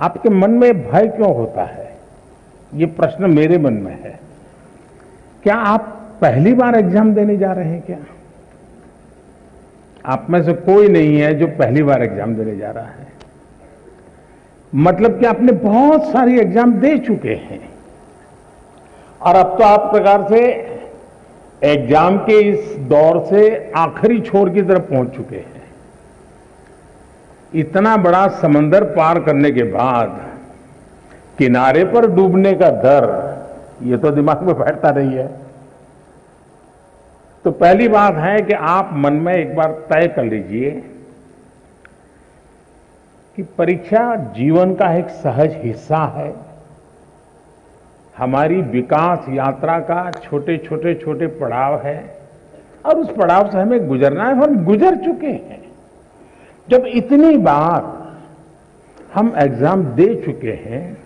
आपके मन में भय क्यों होता है? ये प्रश्न मेरे मन में है। क्या आप पहली बार एग्जाम देने जा रहे हैं क्या? आप में से कोई नहीं है जो पहली बार एग्जाम देने जा रहा है। मतलब कि आपने बहुत सारी एग्जाम दे चुके हैं और अब तो आप प्रकार से एग्जाम के इस दौर से आखिरी छोर की तरफ पहुंच चुके हैं। इतना बड़ा समंदर पार करने के बाद किनारे पर डूबने का डर, ये तो दिमाग में बैठता नहीं है। तो पहली बात है कि आप मन में एक बार तय कर लीजिए कि परीक्षा जीवन का एक सहज हिस्सा है। हमारी विकास यात्रा का छोटे छोटे पड़ाव है और उस पड़ाव से हमें गुजरना है। हम गुजर चुके हैं। जब इतनी बार हम एग्जाम दे चुके हैं,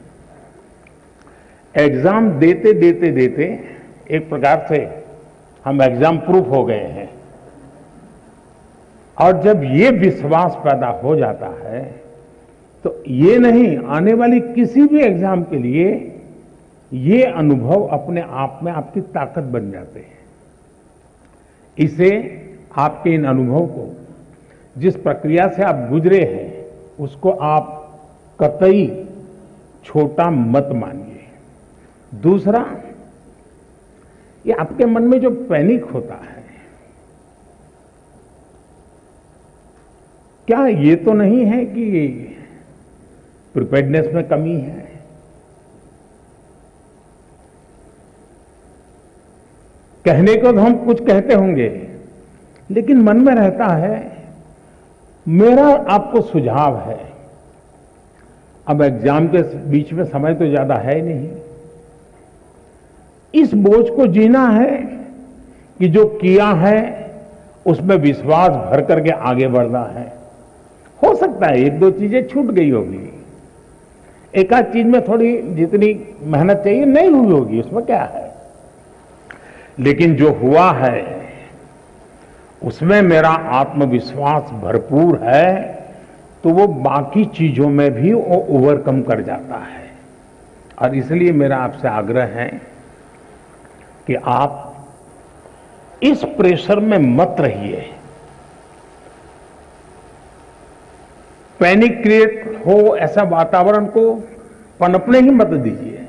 एग्जाम देते देते देते एक प्रकार से हम एग्जाम प्रूफ हो गए हैं। और जब ये विश्वास पैदा हो जाता है तो ये नहीं, आने वाली किसी भी एग्जाम के लिए ये अनुभव अपने आप में आपकी ताकत बन जाते हैं। इसे, आपके इन अनुभव को, जिस प्रक्रिया से आप गुजरे हैं, उसको आप कतई छोटा मत मानिए। दूसरा, ये आपके मन में जो पैनिक होता है, क्या ये तो नहीं है कि प्रिपेयर्डनेस में कमी है? कहने को तो हम कुछ कहते होंगे, लेकिन मन में रहता है। मेरा आपको सुझाव है, अब एग्जाम के बीच में समय तो ज्यादा है नहीं, इस बोझ को जीना है कि जो किया है उसमें विश्वास भर करके आगे बढ़ना है। हो सकता है एक दो चीजें छूट गई होगी, एक आध चीज में थोड़ी जितनी मेहनत चाहिए नहीं हुई होगी, उसमें क्या है। लेकिन जो हुआ है उसमें मेरा आत्मविश्वास भरपूर है, तो वो बाकी चीजों में भी वो ओवरकम कर जाता है। और इसलिए मेरा आपसे आग्रह है कि आप इस प्रेशर में मत रहिए, पैनिक क्रिएट हो ऐसा वातावरण को पनपने ही मत दीजिए।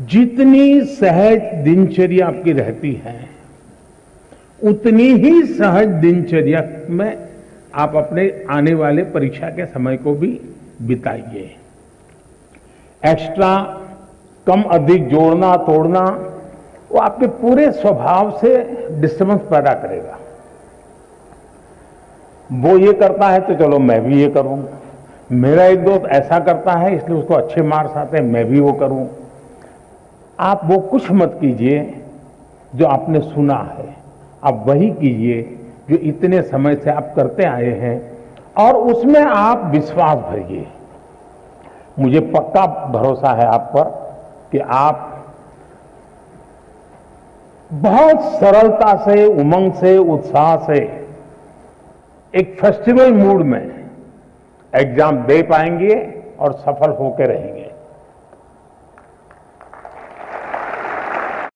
जितनी सहज दिनचर्या आपकी रहती है, उतनी ही सहज दिनचर्या में आप अपने आने वाले परीक्षा के समय को भी बिताइए। एक्स्ट्रा, कम अधिक, जोड़ना तोड़ना, वो आपके पूरे स्वभाव से डिस्टर्बेंस पैदा करेगा। वो ये करता है तो चलो मैं भी ये करूं, मेरा एक दोस्त ऐसा करता है इसलिए उसको अच्छे मार्क्स आते हैं, मैं भी वो करूं। आप वो कुछ मत कीजिए जो आपने सुना है, आप वही कीजिए जो इतने समय से आप करते आए हैं, और उसमें आप विश्वास भरिए। मुझे पक्का भरोसा है आप पर कि आप बहुत सरलता से, उमंग से, उत्साह से, एक फेस्टिवल मूड में एग्जाम दे पाएंगे और सफल होकर रहेंगे।